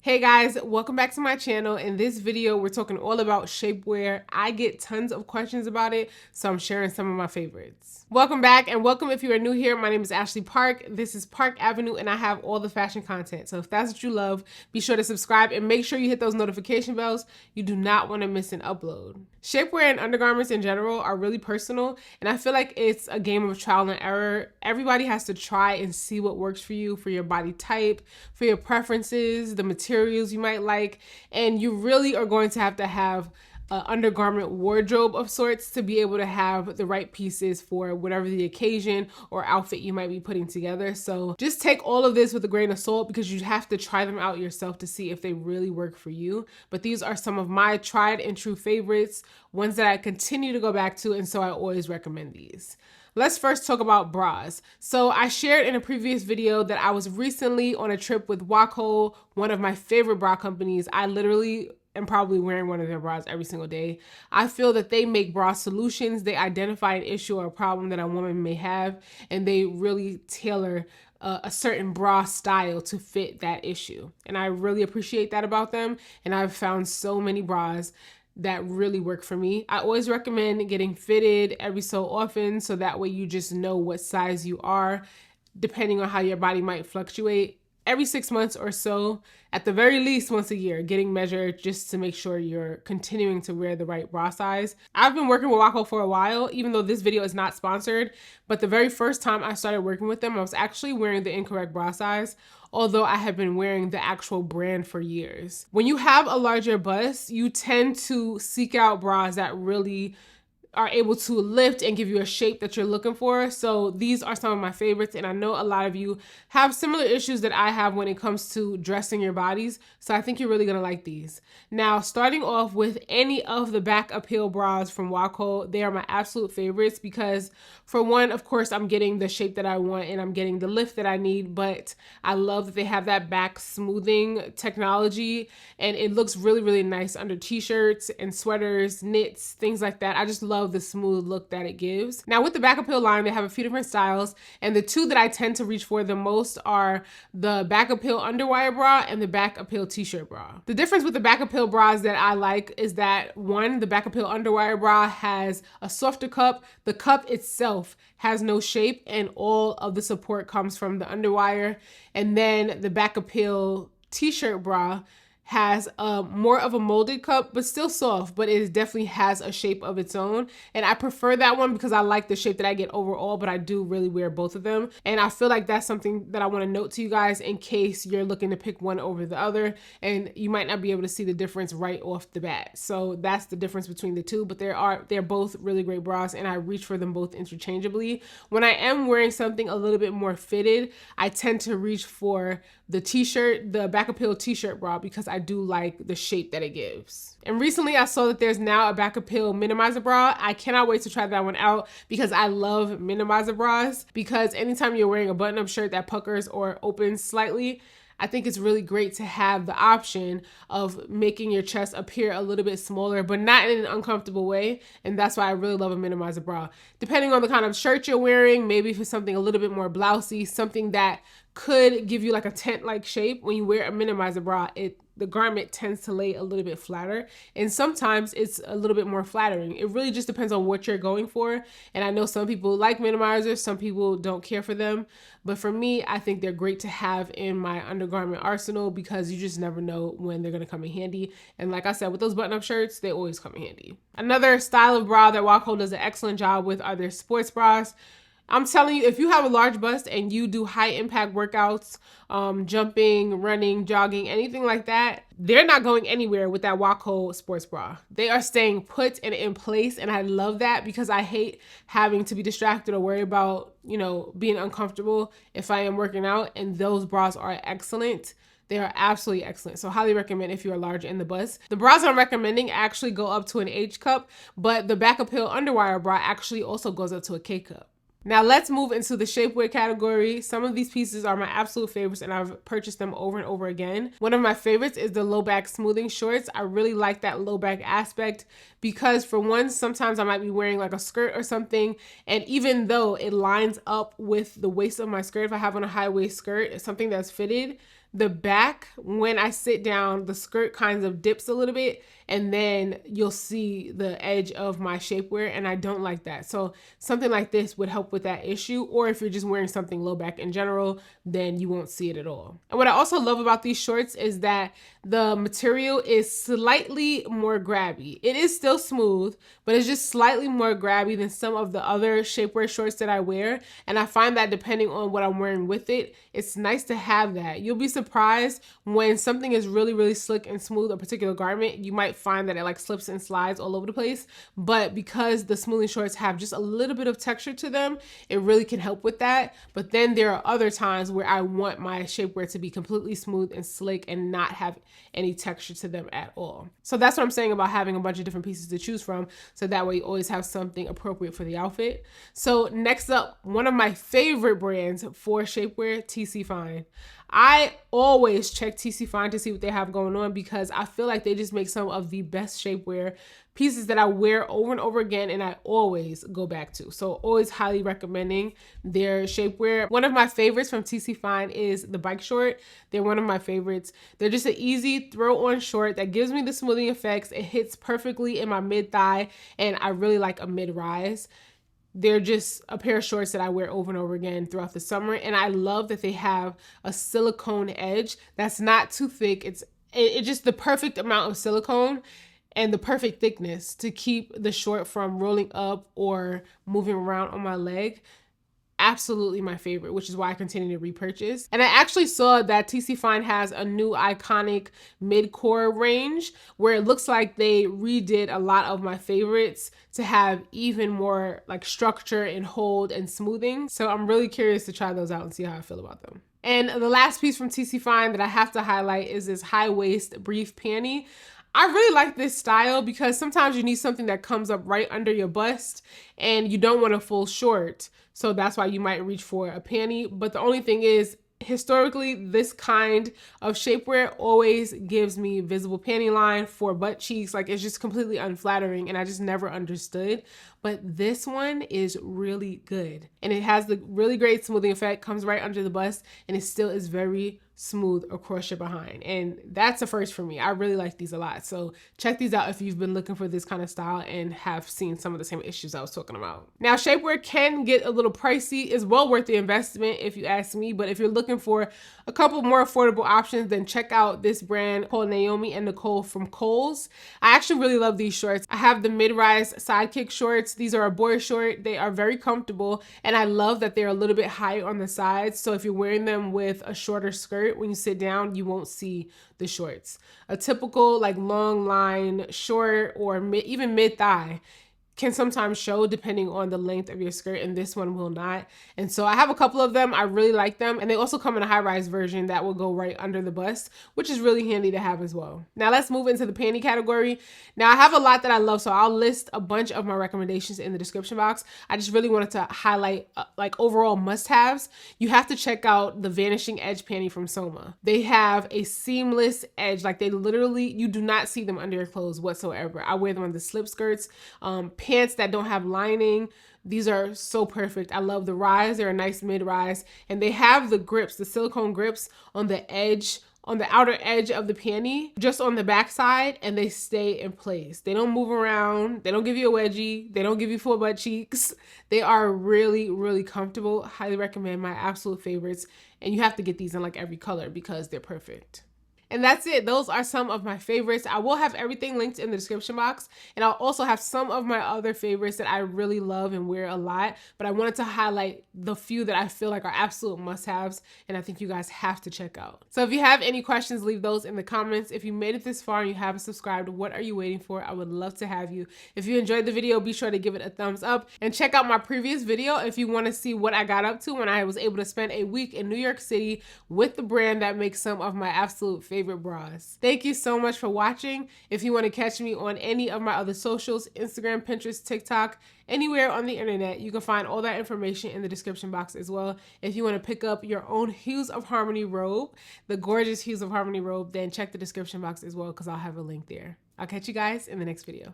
Hey guys, welcome back to my channel. In this video, we're talking all about shapewear. I get tons of questions about it, so I'm sharing some of my favorites. Welcome back and welcome if you are new here. My name is Ashley Parke. This is Parke Avenue and I have all the fashion content. So if that's what you love, be sure to subscribe and make sure you hit those notification bells. You do not want to miss an upload. Shapewear and undergarments in general are really personal, and I feel like it's a game of trial and error. Everybody has to try and see what works for you, for your body type, for your preferences, the materials you might like, and you really are going to have an undergarment wardrobe of sorts to be able to have the right pieces for whatever the occasion or outfit you might be putting together. So just take all of this with a grain of salt because you have to try them out yourself to see if they really work for you. But these are some of my tried and true favorites, ones that I continue to go back to, and so I always recommend these. Let's first talk about bras. So I shared in a previous video that I was recently on a trip with Waco, one of my favorite bra companies. I literally am probably wearing one of their bras every single day. I feel that they make bra solutions. They identify an issue or a problem that a woman may have, and they really tailor a certain bra style to fit that issue. And I really appreciate that about them. And I've found so many bras that really work for me. I always recommend getting fitted every so often so that way you just know what size you are depending on how your body might fluctuate. Every 6 months or so, at the very least once a year, getting measured just to make sure you're continuing to wear the right bra size. I've been working with Waco for a while, even though this video is not sponsored, but the very first time I started working with them, I was actually wearing the incorrect bra size, although I have been wearing the actual brand for years. When you have a larger bust, you tend to seek out bras that really are able to lift and give you a shape that you're looking for. So these are some of my favorites, and I know a lot of you have similar issues that I have when it comes to dressing your bodies, so I think you're really gonna like these. Now, starting off with any of the back appeal bras from Waco, they are my absolute favorites because for one, of course, I'm getting the shape that I want and I'm getting the lift that I need, but I love that they have that back smoothing technology and it looks really, really nice under t-shirts and sweaters, knits, things like that. I just love the smooth look that it gives. Now with the back appeal line, they have a few different styles, and the two that I tend to reach for the most are the back appeal underwire bra and the back appeal t-shirt bra. The difference with the back appeal bras that I like is that one, the back appeal underwire bra has a softer cup. The cup itself has no shape and all of the support comes from the underwire. And then the back appeal t-shirt bra has more of a molded cup, but still soft, but it definitely has a shape of its own. And I prefer that one because I like the shape that I get overall, but I do really wear both of them. And I feel like that's something that I want to note to you guys in case you're looking to pick one over the other and you might not be able to see the difference right off the bat. So that's the difference between the two, but they're both really great bras and I reach for them both interchangeably. When I am wearing something a little bit more fitted, I tend to reach for the t-shirt, the back appeal t-shirt bra, because I do like the shape that it gives. And recently I saw that there's now a back appeal minimizer bra. I cannot wait to try that one out because I love minimizer bras, because anytime you're wearing a button-up shirt that puckers or opens slightly, I think it's really great to have the option of making your chest appear a little bit smaller, but not in an uncomfortable way. And that's why I really love a minimizer bra. Depending on the kind of shirt you're wearing, maybe if it's something a little bit more blousy, something that could give you like a tent-like shape, when you wear a minimizer bra, the garment tends to lay a little bit flatter, and sometimes it's a little bit more flattering. It really just depends on what you're going for, and I know some people like minimizers, some people don't care for them, but for me, I think they're great to have in my undergarment arsenal because you just never know when they're going to come in handy. And like I said, with those button-up shirts, they always come in handy. Another style of bra that Waco does an excellent job with are their sports bras. I'm telling you, if you have a large bust and you do high impact workouts, jumping, running, jogging, anything like that, they're not going anywhere with that Waco sports bra. They are staying put and in place, and I love that because I hate having to be distracted or worry about, being uncomfortable if I am working out, and those bras are excellent. They are absolutely excellent. So highly recommend if you are large in the bust. The bras I'm recommending actually go up to an H cup, but the back appeal underwire bra actually also goes up to a K cup. Now let's move into the shapewear category. Some of these pieces are my absolute favorites and I've purchased them over and over again. One of my favorites is the low back smoothing shorts. I really like that low back aspect because for one, sometimes I might be wearing like a skirt or something, and even though it lines up with the waist of my skirt, if I have on a high waist skirt, it's something that's fitted, the back, when I sit down, the skirt kind of dips a little bit, and then you'll see the edge of my shapewear, and I don't like that. So something like this would help with that issue. Or if you're just wearing something low back in general, then you won't see it at all. And what I also love about these shorts is that the material is slightly more grabby. It is still smooth, but it's just slightly more grabby than some of the other shapewear shorts that I wear. And I find that depending on what I'm wearing with it, it's nice to have that. You'll be surprised when something is really, really slick and smooth, a particular garment, you might find that it like slips and slides all over the place. But because the smoothing shorts have just a little bit of texture to them, it really can help with that. But then there are other times where I want my shapewear to be completely smooth and slick and not have any texture to them at all. So that's what I'm saying about having a bunch of different pieces to choose from, so that way you always have something appropriate for the outfit. So next up, one of my favorite brands for shapewear, TC Fine. I always check TC Fine to see what they have going on, because I feel like they just make some of the best shapewear pieces that I wear over and over again, and I always go back to. So always highly recommending their shapewear. One of my favorites from TC Fine is the bike short. They're one of my favorites. They're just an easy throw on short that gives me the smoothing effects. It hits perfectly in my mid thigh, and I really like a mid rise. They're just a pair of shorts that I wear over and over again throughout the summer. And I love that they have a silicone edge that's not too thick. It's just the perfect amount of silicone and the perfect thickness to keep the short from rolling up or moving around on my leg. Absolutely my favorite, which is why I continue to repurchase. And I actually saw that TC Fine has a new iconic mid-core range where it looks like they redid a lot of my favorites to have even more like structure and hold and smoothing. So I'm really curious to try those out and see how I feel about them. And the last piece from TC Fine that I have to highlight is this high waist brief panty. I really like this style because sometimes you need something that comes up right under your bust and you don't want a full short. So that's why you might reach for a panty. But the only thing is, historically, this kind of shapewear always gives me visible panty line for butt cheeks. Like, it's just completely unflattering, and I just never understood. But this one is really good. And it has the really great smoothing effect, comes right under the bust, and it still is very smooth across your behind. And that's a first for me. I really like these a lot. So check these out if you've been looking for this kind of style and have seen some of the same issues I was talking about. Now, shapewear can get a little pricey. It's well worth the investment if you ask me, but if you're looking for a couple more affordable options, then check out this brand called Naomi and Nicole from Kohl's. I actually really love these shorts. I have the mid-rise sidekick shorts. These are a boy short. They are very comfortable, and I love that they're a little bit high on the sides. So if you're wearing them with a shorter skirt, when you sit down, you won't see the shorts. A typical like long line short or even mid thigh can sometimes show depending on the length of your skirt, and this one will not. And so I have a couple of them. I really like them, and they also come in a high-rise version that will go right under the bust, which is really handy to have as well. Now let's move into the panty category. Now I have a lot that I love, so I'll list a bunch of my recommendations in the description box. I just really wanted to highlight like overall must-haves. You have to check out the Vanishing Edge panty from Soma. They have a seamless edge, like they literally, you do not see them under your clothes whatsoever. I wear them on the slip skirts, pants that don't have lining. These are so perfect. I love the rise. They're a nice mid-rise, and they have the grips, the silicone grips on the edge, on the outer edge of the panty, just on the back side, and they stay in place. They don't move around. They don't give you a wedgie. They don't give you full butt cheeks. They are really, really comfortable. Highly recommend, my absolute favorites. And you have to get these in like every color because they're perfect. And that's it. Those are some of my favorites. I will have everything linked in the description box, and I'll also have some of my other favorites that I really love and wear a lot, but I wanted to highlight the few that I feel like are absolute must-haves and I think you guys have to check out. So if you have any questions, leave those in the comments. If you made it this far and you haven't subscribed, what are you waiting for? I would love to have you. If you enjoyed the video, be sure to give it a thumbs up and check out my previous video if you want to see what I got up to when I was able to spend a week in New York City with the brand that makes some of my absolute favorite bras. Thank you so much for watching. If you want to catch me on any of my other socials, Instagram, Pinterest, TikTok, anywhere on the internet, you can find all that information in the description box as well. If you want to pick up your own Hues of Harmony robe, the gorgeous Hues of Harmony robe, then check the description box as well because I'll have a link there. I'll catch you guys in the next video.